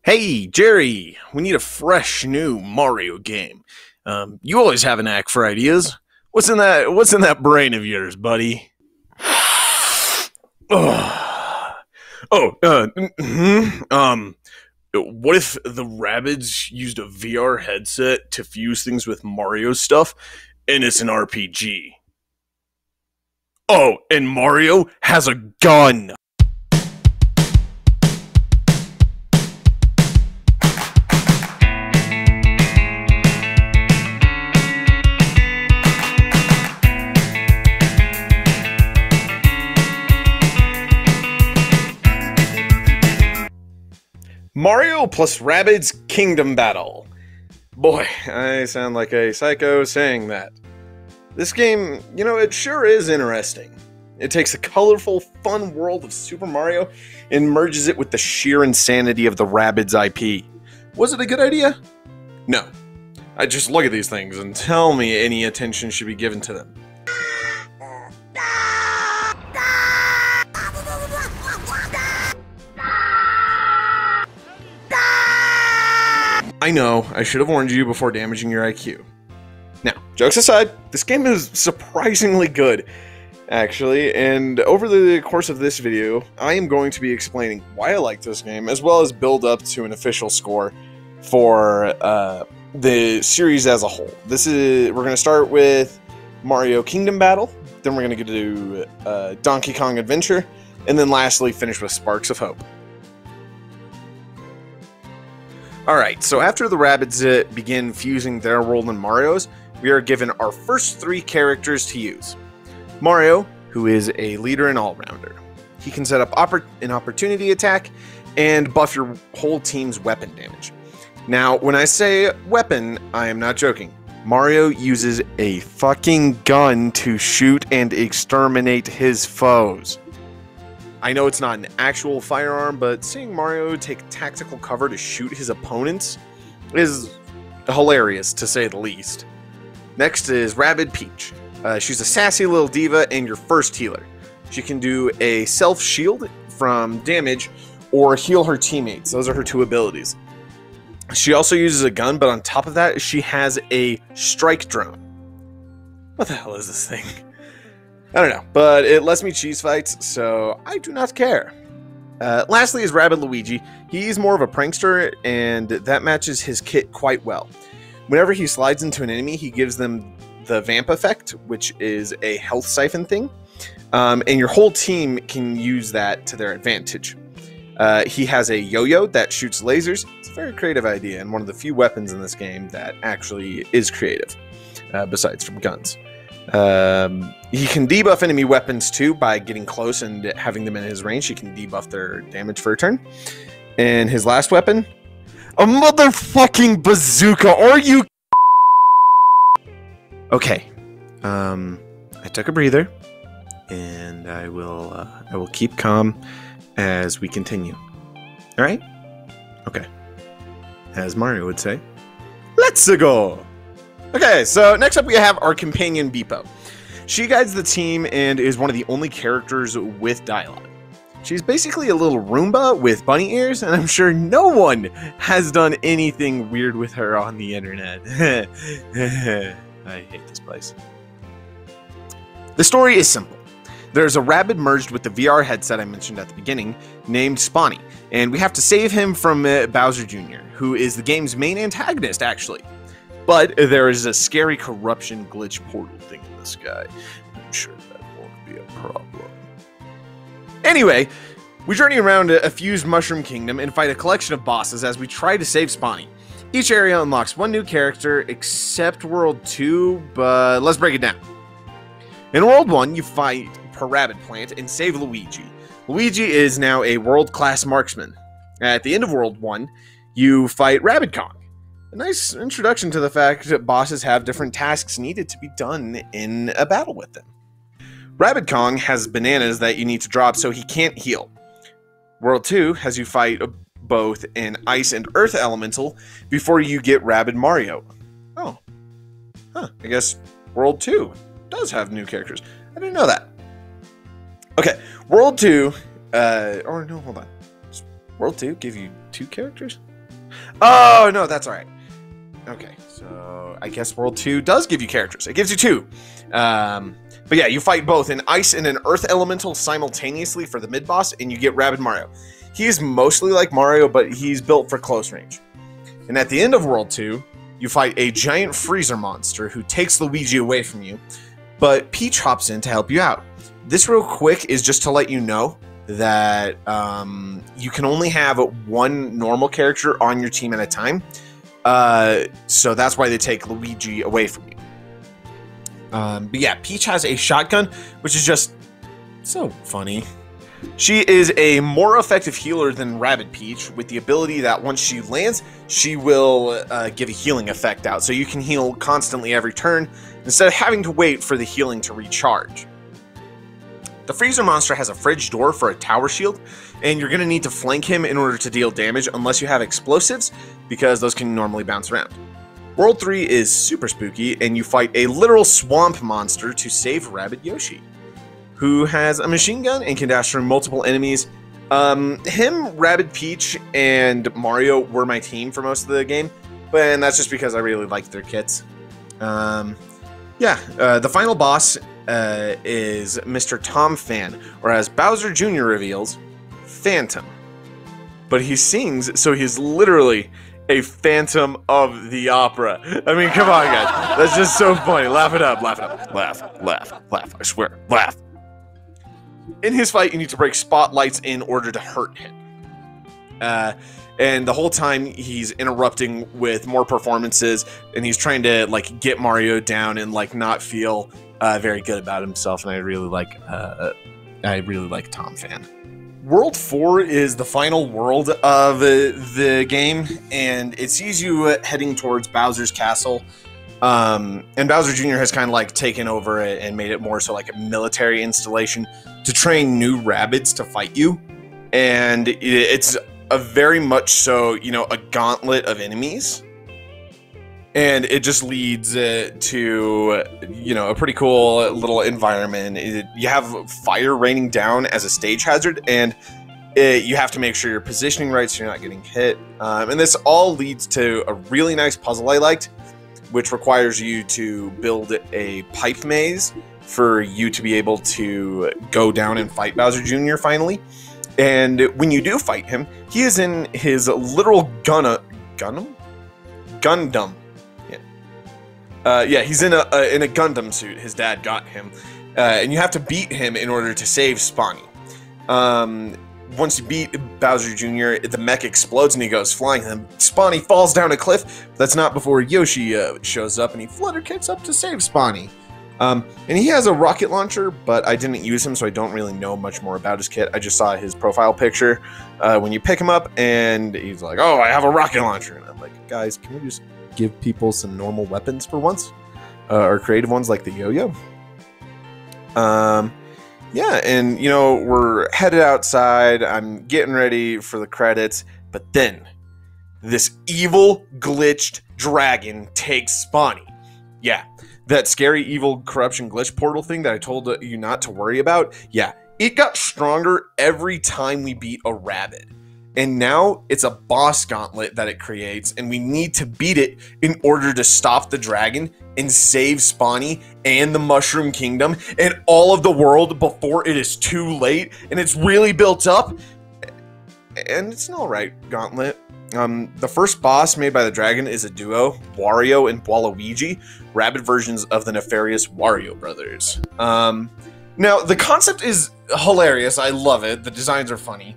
Hey, Jerry, we need a fresh new Mario game. You always have a knack for ideas. What's in that brain of yours, buddy? Oh, what if the Rabbids used a VR headset to fuse things with Mario stuff, and it's an RPG? Oh, and Mario has a gun! Mario plus Rabbids Kingdom Battle. Boy, I sound like a psycho saying that. This game, it sure is interesting. It takes a colorful, fun world of Super Mario and merges it with the sheer insanity of the Rabbids IP. Was it a good idea? No. I just look at these things and tell me any attention should be given to them. I know, I should have warned you before damaging your IQ. Now, jokes aside, this game is surprisingly good, actually, and over the course of this video, I am going to be explaining why I like this game, as well as build up to an official score for the series as a whole. We're going to start with Mario Kingdom Battle, then we're going to get to Donkey Kong Adventure, and then lastly finish with Sparks of Hope. Alright, so after the Rabbids begin fusing their world and Mario's, we are given our first three characters to use. Mario, who is a leader and all-rounder. He can set up an opportunity attack and buff your whole team's weapon damage. Now, when I say weapon, I am not joking. Mario uses a fucking gun to shoot and exterminate his foes. I know it's not an actual firearm, but seeing Mario take tactical cover to shoot his opponents is hilarious, to say the least. Next is Rabbid Peach. She's a sassy little diva and your first healer. She can do a self-shield from damage or heal her teammates. Those are her two abilities. She also uses a gun, but on top of that, she has a strike drone. What the hell is this thing? I don't know, but it lets me cheese fights, so I do not care. Lastly is Rabbid Luigi. He's more of a prankster, and that matches his kit quite well. Whenever he slides into an enemy, he gives them the Vamp effect, which is a health siphon thing, and your whole team can use that to their advantage. He has a yo-yo that shoots lasers. It's a very creative idea, and one of the few weapons in this game that actually is creative, besides from guns. He can debuff enemy weapons too by getting close and having them in his range. He can debuff their damage for a turn. And his last weapon, a motherfucking bazooka. Are you? Okay. I took a breather, and I will keep calm as we continue. All right? Okay. As Mario would say, let's go. Okay, so next up we have our companion Beepo. She guides the team and is one of the only characters with dialogue. She's basically a little Roomba with bunny ears, and I'm sure no one has done anything weird with her on the internet. I hate this place. The story is simple. There's a Rabbid merged with the VR headset I mentioned at the beginning, named Spawny, and we have to save him from Bowser Jr., who is the game's main antagonist, actually. But there is a scary corruption glitch portal thing in the sky. I'm sure that won't be a problem. Anyway, we journey around a fused Mushroom Kingdom and fight a collection of bosses as we try to save Spawny. Each area unlocks one new character, except World 2, but let's break it down. In World 1, you fight per Rabbid Plant and save Luigi. Luigi is now a world-class marksman. At the end of World 1, you fight Rabbid Kong. A nice introduction to the fact that bosses have different tasks needed to be done in a battle with them. Rabbid Kong has bananas that you need to drop so he can't heal. World 2 has you fight both an Ice and Earth Elemental before you get Rabbid Mario. Oh. Huh. I guess World 2 does have new characters. I didn't know that. Okay. World 2... or no, hold on. Does World 2 give you two characters? Oh, no, that's all right. Okay, so I guess World 2 does give you characters. It gives you 2. But yeah, you fight both an ice and an earth elemental simultaneously for the mid-boss, and you get Rabid Mario. He is mostly like Mario, but he's built for close range. And at the end of World 2, you fight a giant freezer monster who takes Luigi away from you, but Peach hops in to help you out. This real quick is just to let you know that you can only have one normal character on your team at a time. So that's why they take Luigi away from you. But yeah, Peach has a shotgun, which is just so funny. She is a more effective healer than Rabbid Peach, with the ability that once she lands, she will give a healing effect out. So you can heal constantly every turn, instead of having to wait for the healing to recharge. The freezer monster has a fridge door for a tower shield, and you're going to need to flank him in order to deal damage unless you have explosives, because those can normally bounce around. World 3 is super spooky, and you fight a literal swamp monster to save Rabbid Yoshi, who has a machine gun and can dash through multiple enemies. Rabbid Peach, and Mario were my team for most of the game, and that's just because I really liked their kits. The final boss is Mr. Tom Fan, or as Bowser Jr. reveals, Phantom. But he sings, so he's literally a Phantom of the Opera. I mean, come on, guys. That's just so funny. Laugh it up, laugh it up. Laugh, laugh, laugh. I swear, laugh. In his fight, you need to break spotlights in order to hurt him. And the whole time, he's interrupting with more performances, and he's trying to, like, get Mario down and, like, not feel very good about himself, and I really like Tom Fan. World 4 is the final world of the game, and it sees you heading towards Bowser's castle. And Bowser Jr. has kind of like taken over it and made it more so like a military installation to train new Rabbids to fight you. And it's a very much so, you know, a gauntlet of enemies. And it just leads to, you know, a pretty cool little environment. You have fire raining down as a stage hazard, and you have to make sure you're positioning right so you're not getting hit. And this all leads to a really nice puzzle I liked, which requires you to build a pipe maze for you to be able to go down and fight Bowser Jr. finally. And when you do fight him, he is in his literal Gundam. He's in a Gundam suit. His dad got him, and you have to beat him in order to save Spawny. Once you beat Bowser Jr., the mech explodes and he goes flying. And then Spawny falls down a cliff. But that's not before Yoshi shows up, and he flutter kicks up to save Spawny. And he has a rocket launcher, but I didn't use him, so I don't really know much more about his kit. I just saw his profile picture when you pick him up, and he's like, "Oh, I have a rocket launcher," and I'm like, "Guys, can we just give people some normal weapons for once, or creative ones like the yo-yo?" Yeah, and you know, we're headed outside. I'm getting ready for the credits, but then this evil glitched dragon takes Spawny. Yeah, that scary evil corruption glitch portal thing that I told you not to worry about. Yeah, it got stronger every time we beat a Rabbid. And now it's a boss gauntlet that it creates, and we need to beat it in order to stop the dragon and save Spawny and the Mushroom Kingdom and all of the world before it is too late. And it's really built up. And it's an alright gauntlet. The first boss made by the dragon is a duo, Wario and Waluigi, Rabbid versions of the nefarious Wario brothers. Now, the concept is hilarious. I love it. The designs are funny.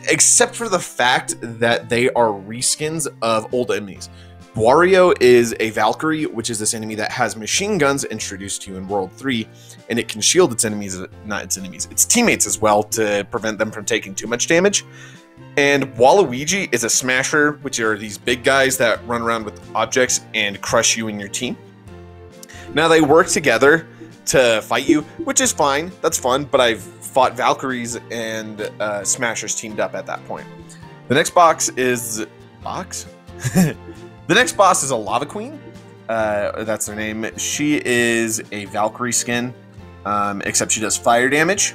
Except for the fact that they are reskins of old enemies. Wario is a Valkyrie, which is this enemy that has machine guns introduced to you in World 3, and it can shield its enemies, not its enemies, its teammates as well, to prevent them from taking too much damage. And Waluigi is a Smasher, which are these big guys that run around with objects and crush you and your team. Now, they work together to fight you, which is fine, that's fun, but I've fought Valkyries and Smashers teamed up at that point. The next box is... The next boss is a Lava Queen. That's her name. She is a Valkyrie skin, except she does fire damage.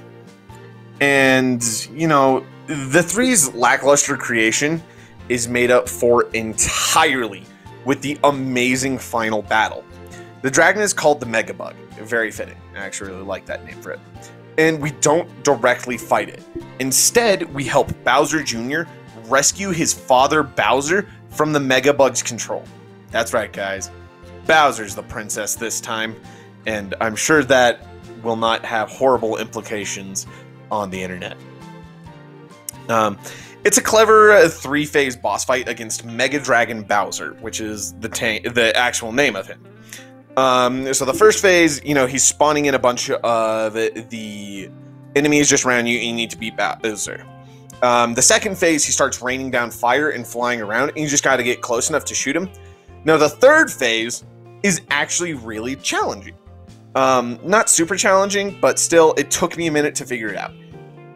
And, you know, the 3's lackluster creation is made up for entirely with the amazing final battle. The dragon is called the Megabug. Very fitting. I actually really like that name for it. And we don't directly fight it. Instead, we help Bowser Jr. rescue his father Bowser from the Megabug's control. That's right, guys. Bowser's the princess this time, and I'm sure that will not have horrible implications on the internet. It's a clever three-phase boss fight against Mega Dragon Bowser, which is the actual name of him. So the first phase, you know, he's spawning in a bunch of the enemies just around you, and you need to beat Bowser. The second phase, he starts raining down fire and flying around, and you just got to get close enough to shoot him. Now, the third phase is actually really challenging. Not super challenging, but still, it took me a minute to figure it out.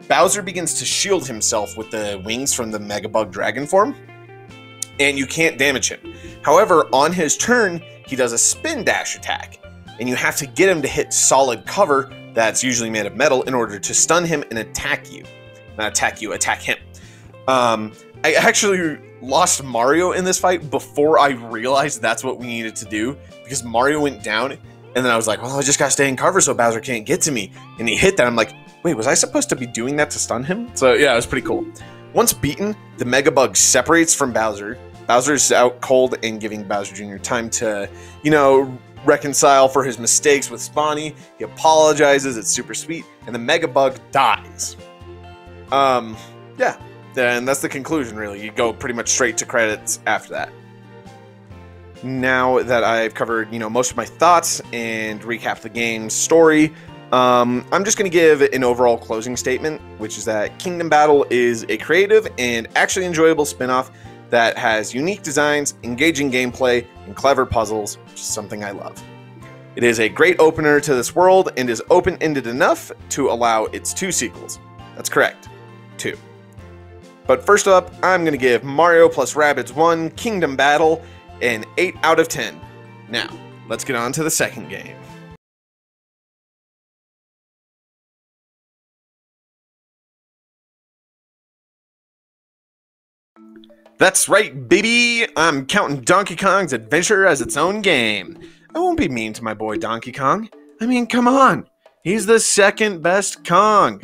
Bowser begins to shield himself with the wings from the Megabug Dragon form, and you can't damage him. However, on his turn, he does a spin dash attack, and you have to get him to hit solid cover that's usually made of metal in order to stun him and attack you. Not attack you, attack him. I actually lost Mario in this fight before I realized that's what we needed to do, because Mario went down, and then I was like, well, I just gotta stay in cover so Bowser can't get to me. And he hit that, I'm like, wait, was I supposed to be doing that to stun him? So yeah, it was pretty cool. Once beaten, the Megabug separates from Bowser. Bowser's out cold and giving Bowser Jr. time to, you know, reconcile for his mistakes with Spawny. He apologizes, it's super sweet, and the Megabug dies. Yeah, and that's the conclusion, really. You go pretty much straight to credits after that. Now that I've covered, you know, most of my thoughts and recapped the game's story, I'm just going to give an overall closing statement, which is that Kingdom Battle is a creative and actually enjoyable spin-off that has unique designs, engaging gameplay, and clever puzzles, which is something I love. It is a great opener to this world and is open-ended enough to allow its 2 sequels. That's correct, 2. But first up, I'm going to give Mario plus Rabbids 1 Kingdom Battle an 8 out of 10. Now, let's get on to the second game. That's right, baby! I'm counting Donkey Kong's Adventure as its own game. I won't be mean to my boy Donkey Kong. I mean, come on! He's the second best Kong!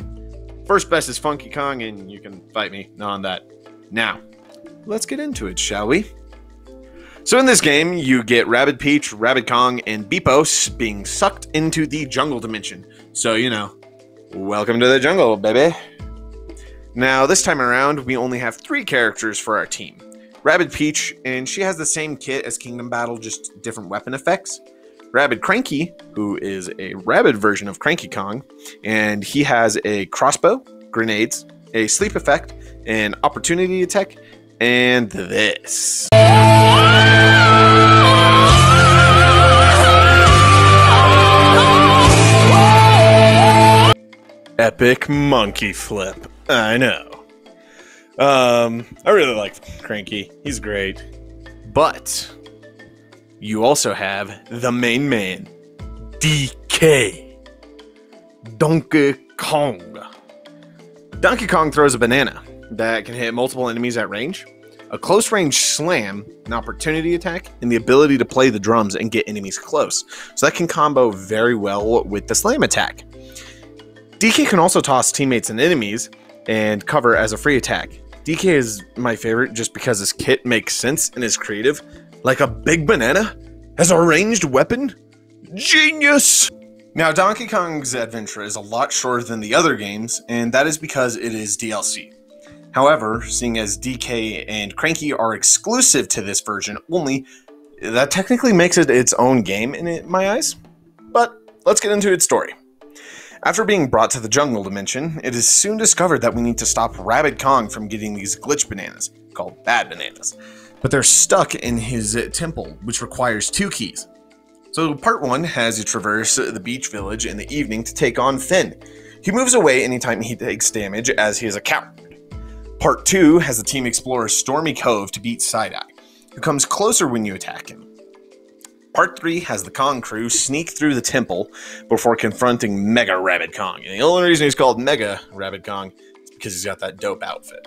First best is Funky Kong, and you can fight me on that. Now, let's get into it, shall we? So in this game, you get Rabbid Peach, Rabbid Kong, and Beepos being sucked into the jungle dimension. So, you know, welcome to the jungle, baby! Now, this time around, we only have 3 characters for our team. Rabbid Peach, and she has the same kit as Kingdom Battle, just different weapon effects. Rabbid Cranky, who is a Rabbid version of Cranky Kong, and he has a crossbow, grenades, a sleep effect, an opportunity attack, and this. Epic monkey flip. I know. I really like Cranky. He's great. But you also have the main man, DK. Donkey Kong. Donkey Kong throws a banana that can hit multiple enemies at range, a close range slam, an opportunity attack, and the ability to play the drums and get enemies close. So that can combo very well with the slam attack. DK can also toss teammates and enemies and cover as a free attack. DK is my favorite just because his kit makes sense and is creative. Like a big banana as a ranged weapon? Genius! Now, Donkey Kong's adventure is a lot shorter than the other games, and that is because it is DLC. However, seeing as DK and Cranky are exclusive to this version only, that technically makes it its own game in my eyes. But let's get into its story. After being brought to the jungle dimension, it is soon discovered that we need to stop Rabbid Kong from getting these glitch bananas, called bad bananas. But they're stuck in his temple, which requires 2 keys. So part 1 has you traverse the beach village in the evening to take on Finn. He moves away anytime he takes damage as he is a coward. Part 2 has the team explore Stormy Cove to beat Side-Eye, who comes closer when you attack him. Part 3 has the Kong crew sneak through the temple before confronting Mega Rabbid Kong. And the only reason he's called Mega Rabbid Kong is because he's got that dope outfit.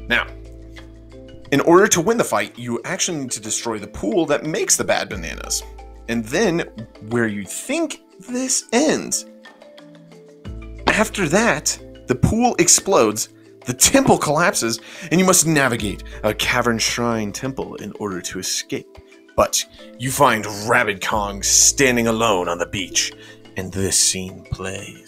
Now, In order to win the fight, you actually need to destroy the pool that makes the bad bananas. And then, where you think this ends, after that, the pool explodes, the temple collapses, and you must navigate a cavern shrine temple in order to escape. But you find Rabbid Kong standing alone on the beach, and this scene plays.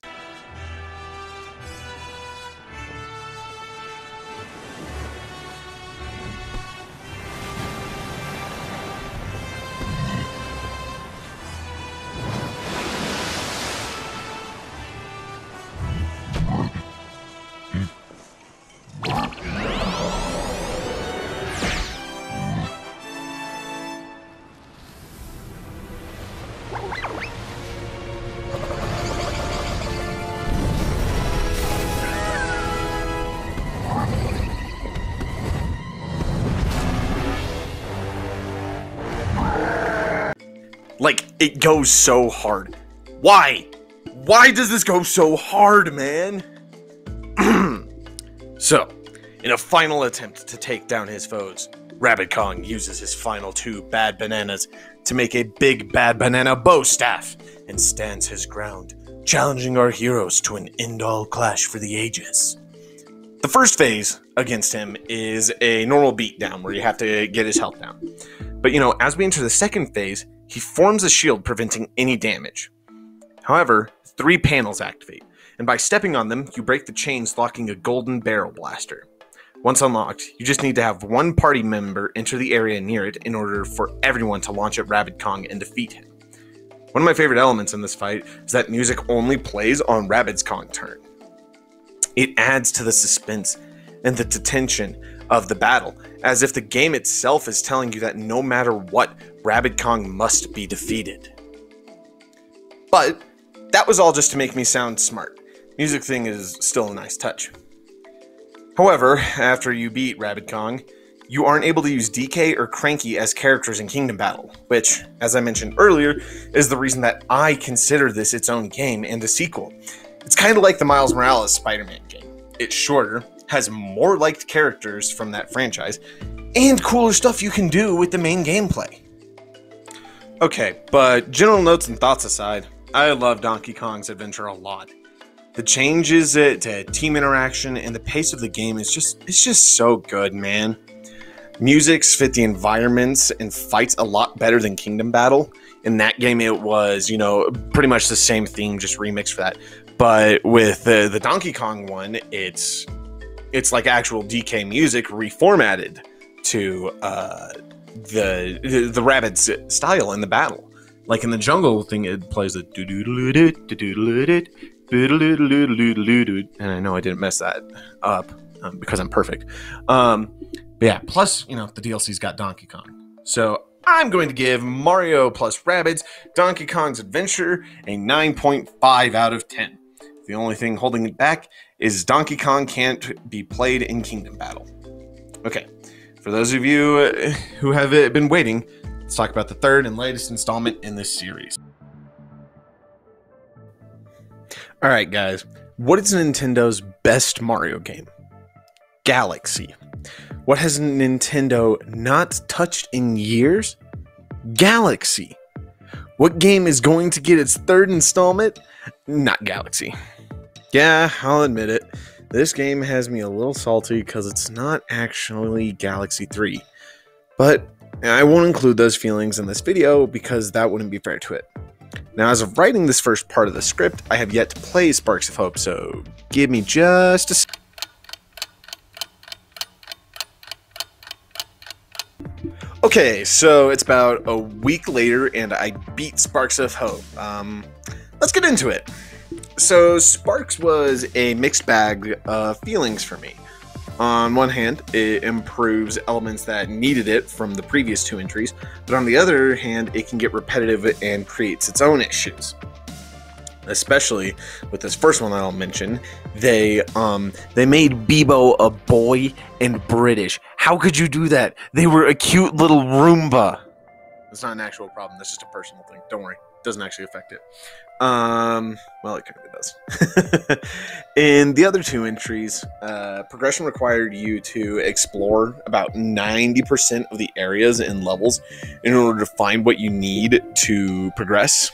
Like, it goes so hard. Why? Why does this go so hard, man? So, in a final attempt to take down his foes, Rabbid Kong uses his final 2 bad bananas to make a big bad banana bow staff and stands his ground, challenging our heroes to an end-all clash for the ages. The first phase against him is a normal beatdown where you have to get his health down. But as we enter the second phase, he forms a shield preventing any damage. However, 3 panels activate, and by stepping on them, you break the chains locking a golden barrel blaster. Once unlocked, you just need to have 1 party member enter the area near it in order for everyone to launch at Rabbid Kong and defeat him. One of my favorite elements in this fight is that music only plays on Rabbid Kong's turn. It adds to the suspense and the tension of the battle, as if the game itself is telling you that no matter what, Rabbid Kong must be defeated. But that was all just to make me sound smart. Music thing is still a nice touch. However, after you beat Rabbid Kong, you aren't able to use DK or Cranky as characters in Kingdom Battle, which, as I mentioned earlier, is the reason that I consider this its own game and a sequel. It's kind of like the Miles Morales Spider-Man game. It's shorter, has more liked characters from that franchise, and cooler stuff you can do with the main gameplay. Okay, but general notes and thoughts aside, I love Donkey Kong's adventure a lot. The changes to team interaction and the pace of the game is just so good, man. Musics fit the environments and fights a lot better than Kingdom Battle. In that game, it was, pretty much the same theme, just remixed for that. But with the Donkey Kong one, it's like actual DK music reformatted to the Rabbids style in the battle. Like in the jungle thing, it plays the and I know I didn't mess that up because I'm perfect. But yeah, plus the DLC's got Donkey Kong, so I'm going to give Mario plus Rabbids Donkey Kong's Adventure a 9.5 out of 10. The only thing holding it back is Donkey Kong can't be played in Kingdom Battle. Okay, for those of you who have been waiting, let's talk about the third and latest installment in this series. Alright guys, what is Nintendo's best Mario game? Galaxy. What has Nintendo not touched in years? Galaxy. What game is going to get its third installment? Not Galaxy. Yeah, I'll admit it. This game has me a little salty because it's not actually Galaxy 3. But I won't include those feelings in this video because that wouldn't be fair to it. Now, as of writing this first part of the script, I have yet to play Sparks of Hope, so give me just a second. Okay, so it's about a week later and I beat Sparks of Hope. Let's get into it. So Sparks was a mixed bag of feelings for me. On one hand, it improves elements that needed it from the previous 2 entries, but on the other hand, it can get repetitive and creates its own issues. Especially with this first one that I'll mention, they made Bebo a boy and British. How could you do that? They were a cute little Roomba. That's not an actual problem, that's just a personal thing, don't worry. doesn't actually affect it. Well, it kind of does. In the other two entries, progression required you to explore about 90% of the areas and levels in order to find what you need to progress.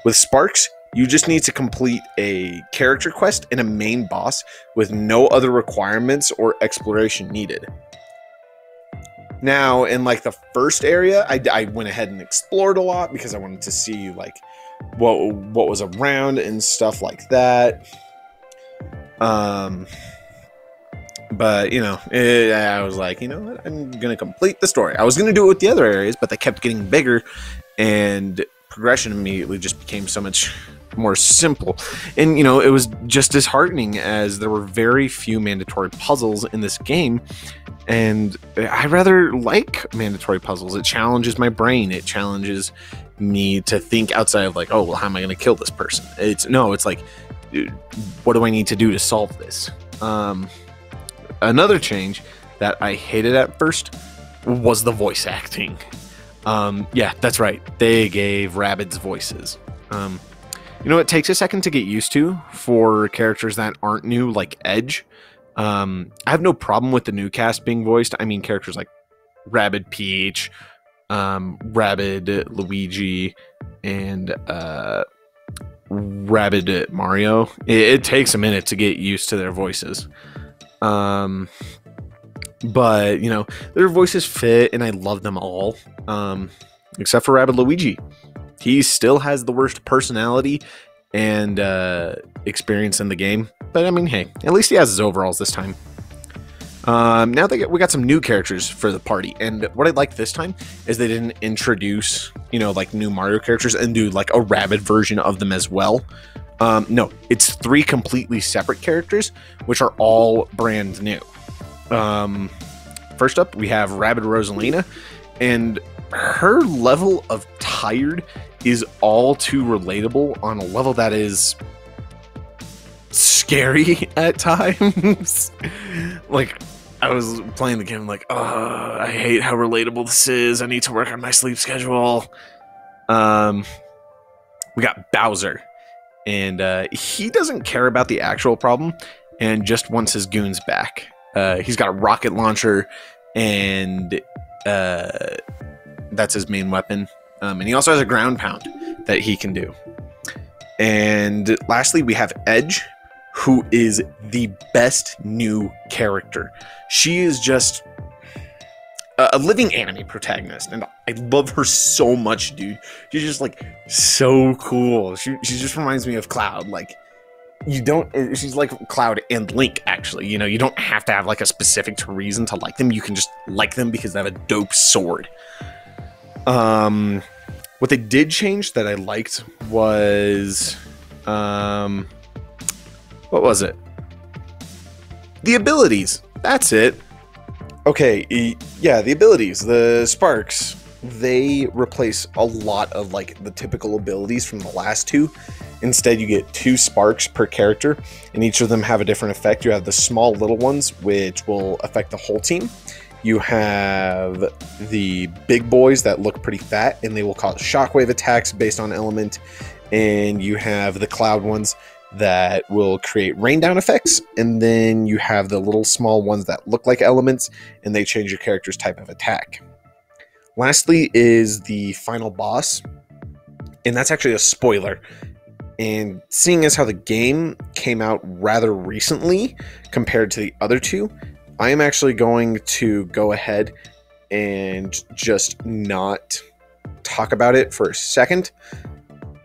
With Sparks, you just need to complete a character quest and a main boss with no other requirements or exploration needed. Now, in like the first area, I went ahead and explored a lot because I wanted to see like what was around and stuff like that. But you know, I was like, you know what, I'm gonna complete the story. I was gonna do it with the other areas, but they kept getting bigger, and progression immediately just became so much more simple. And you know, it was just disheartening as there were very few mandatory puzzles in this game. And I rather like mandatory puzzles. It challenges my brain. It challenges me to think outside of like, oh, well, how am I going to kill this person? It's like, dude, what do I need to do to solve this? Another change that I hated at first was the voice acting. Yeah, that's right. They gave Rabbids voices. You know, it takes a second to get used to for characters that aren't new, like Edge. I have no problem with the new cast being voiced. I mean, characters like Rabbid Peach, Rabbid Luigi, and Rabbid Mario. It takes a minute to get used to their voices. But, you know, their voices fit, and I love them all, except for Rabbid Luigi. He still has the worst personality and experience in the game. But I mean, hey, at least he has his overalls this time. Now we got some new characters for the party, and what I like this time is they didn't introduce, you know, like new Mario characters and do like a Rabbid version of them as well. No, it's 3 completely separate characters, which are all brand new. First up, we have Rabbid Rosalina, and her level of tired is all too relatable on a level that is scary at times. Like, I was playing the game like, oh, I hate how relatable this is. I need to work on my sleep schedule. We got Bowser, and he doesn't care about the actual problem and just wants his goons back. He's got a rocket launcher, and that's his main weapon. And he also has a ground pound that he can do. And lastly, we have Edge, who is the best new character. She is just a living anime protagonist, and I love her so much, dude. She's just like so cool. She just reminds me of Cloud. Like, she's like Cloud and Link, actually. You know, you don't have to have like a specific reason to like them. You can just like them because they have a dope sword. What they did change that I liked was, what was it? The abilities. That's it. Okay, yeah, the abilities, the Sparks, they replace a lot of like the typical abilities from the last two. Instead, you get 2 Sparks per character, and each of them have a different effect. You have the small little ones, which will affect the whole team. You have the big boys that look pretty fat, and they will cause shockwave attacks based on element. And you have the cloud ones that will create rain down effects. And then you have the little small ones that look like elements, and they change your character's type of attack. Lastly is the final boss, and that's actually a spoiler. And seeing as how the game came out rather recently compared to the other two, I am actually going to go ahead and just not talk about it for a second.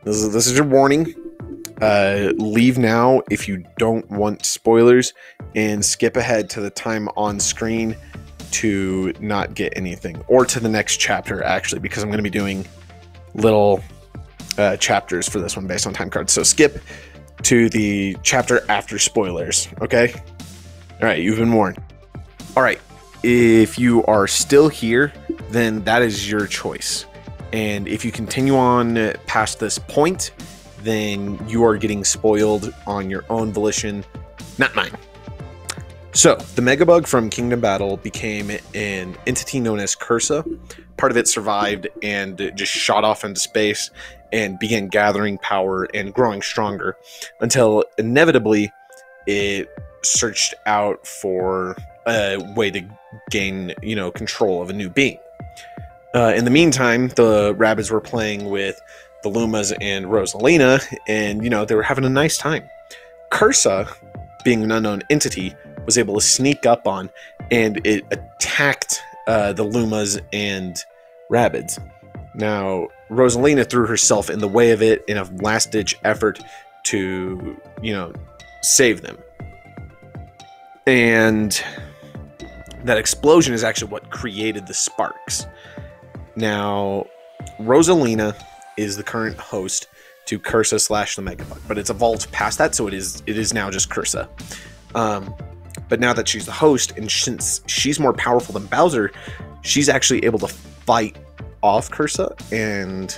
This is your warning. Leave now if you don't want spoilers, and skip ahead to the time on screen to not get anything, or to the next chapter, actually, because I'm going to be doing little chapters for this one based on time cards. So skip to the chapter after spoilers, okay? All right, you've been warned. All right, if you are still here, then that is your choice. And if you continue on past this point, then you are getting spoiled on your own volition, not mine. So, the Megabug from Kingdom Battle became an entity known as Cursa. Part of it survived and just shot off into space and began gathering power and growing stronger until inevitably it searched out for a way to gain, control of a new being. In the meantime, the Rabbids were playing with the Lumas and Rosalina, and, they were having a nice time. Cursa, being an unknown entity, was able to sneak up on, and it attacked the Lumas and Rabbids. Now, Rosalina threw herself in the way of it in a last-ditch effort to, save them. And that explosion is actually what created the sparks. Now, Rosalina is the current host to Cursa / the Megabug, but it's evolved past that, so it is now just Cursa. But now that she's the host, and since she's more powerful than Bowser, she's actually able to fight off Cursa, and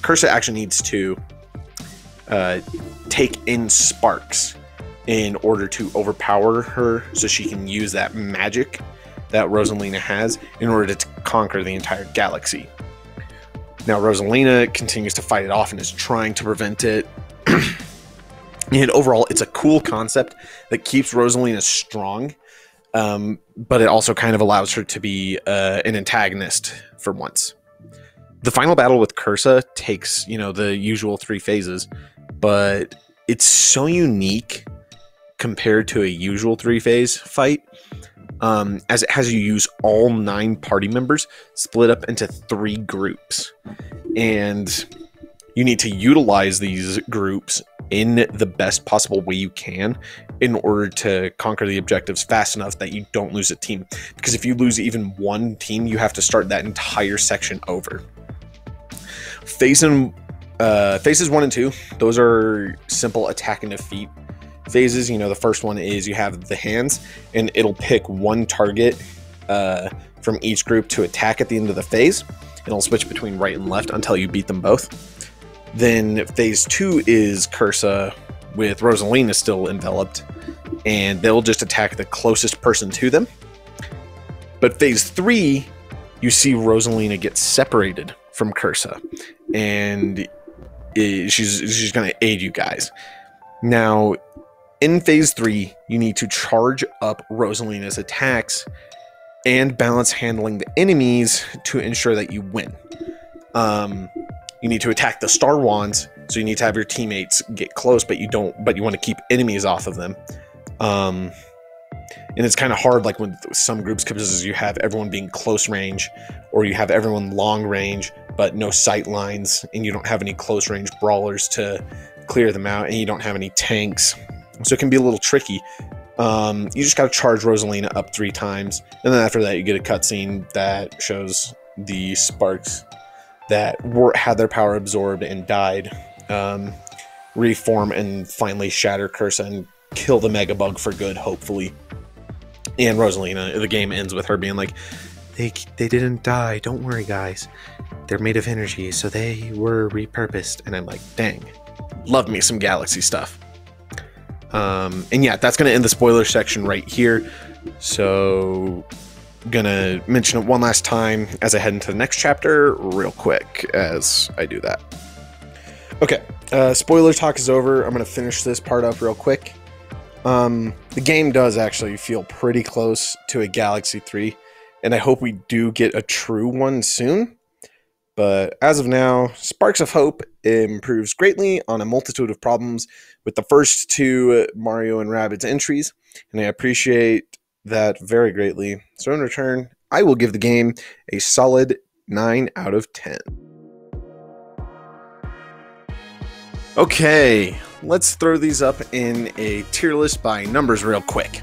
Cursa actually needs to take in sparks in order to overpower her, so she can use that magic that Rosalina has in order to conquer the entire galaxy. Now, Rosalina continues to fight it off and is trying to prevent it. And overall, it's a cool concept that keeps Rosalina strong, but it also kind of allows her to be an antagonist for once. The final battle with Cursa takes, the usual 3 phases, but it's so unique compared to a usual 3-phase fight, as it has you use all 9 party members split up into 3 groups. And you need to utilize these groups in the best possible way you can in order to conquer the objectives fast enough that you don't lose a team. Because if you lose even one team, you have to start that entire section over. Phases 1 and 2, those are simple attack and defeat phases. The first one is you have the hands, and it'll pick one target from each group to attack at the end of the phase. And it'll switch between right and left until you beat them both. Then phase 2 is Cursa with Rosalina still enveloped, and they'll just attack the closest person to them. But phase 3, you see Rosalina get separated from Cursa, and she's going to aid you guys. Now, in phase 3, you need to charge up Rosalina's attacks and balance handling the enemies to ensure that you win. You need to attack the Star Wands, so you need to have your teammates get close, but you want to keep enemies off of them. And it's kind of hard, like when some groups, because you have everyone being close range, or you have everyone long range, but no sight lines, and you don't have any close range brawlers to clear them out, and you don't have any tanks. So it can be a little tricky. You just got to charge Rosalina up 3 times, and then after that you get a cutscene that shows the sparks that had their power absorbed and died, reform and finally shatter Cursa and kill the Megabug for good, hopefully. And Rosalina, the game ends with her being like, they didn't die, don't worry guys, they're made of energy, so they were repurposed. And I'm like, dang, love me some Galaxy stuff. And yeah, that's going to end the spoiler section right here. So gonna mention it one last time as I head into the next chapter real quick as I do that. Okay, spoiler talk is over. I'm gonna finish this part up real quick. The game does actually feel pretty close to a Galaxy 3, and I hope we do get a true one soon. But as of now, Sparks of Hope improves greatly on a multitude of problems with the first 2 Mario and Rabbids entries, and I appreciate that very greatly. So in return, I will give the game a solid 9 out of 10. Okay, let's throw these up in a tier list by numbers real quick.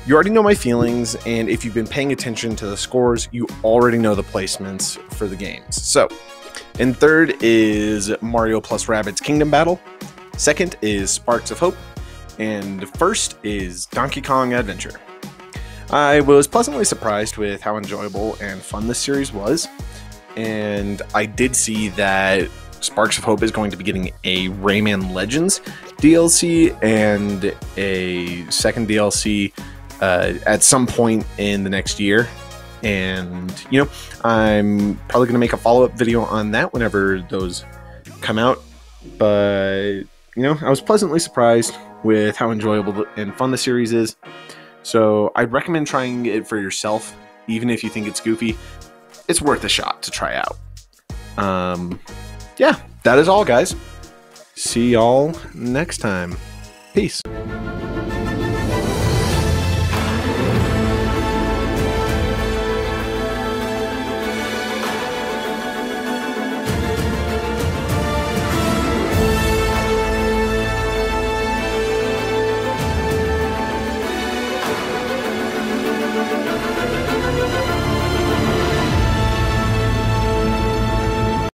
You already know my feelings, and if you've been paying attention to the scores, you already know the placements for the games. So, in third is Mario plus Rabbids Kingdom Battle. Second is Sparks of Hope. And first is Donkey Kong Adventure. I was pleasantly surprised with how enjoyable and fun this series was, and I did see that Sparks of Hope is going to be getting a Rayman Legends, DLC and a second DLC at some point in the next year. And, you know, I'm probably going to make a follow-up video on that whenever those come out. But, you know, I was pleasantly surprised with how enjoyable and fun the series is. So I'd recommend trying it for yourself, even if you think it's goofy. It's worth a shot to try out. Yeah, that is all, guys. See y'all next time. Peace.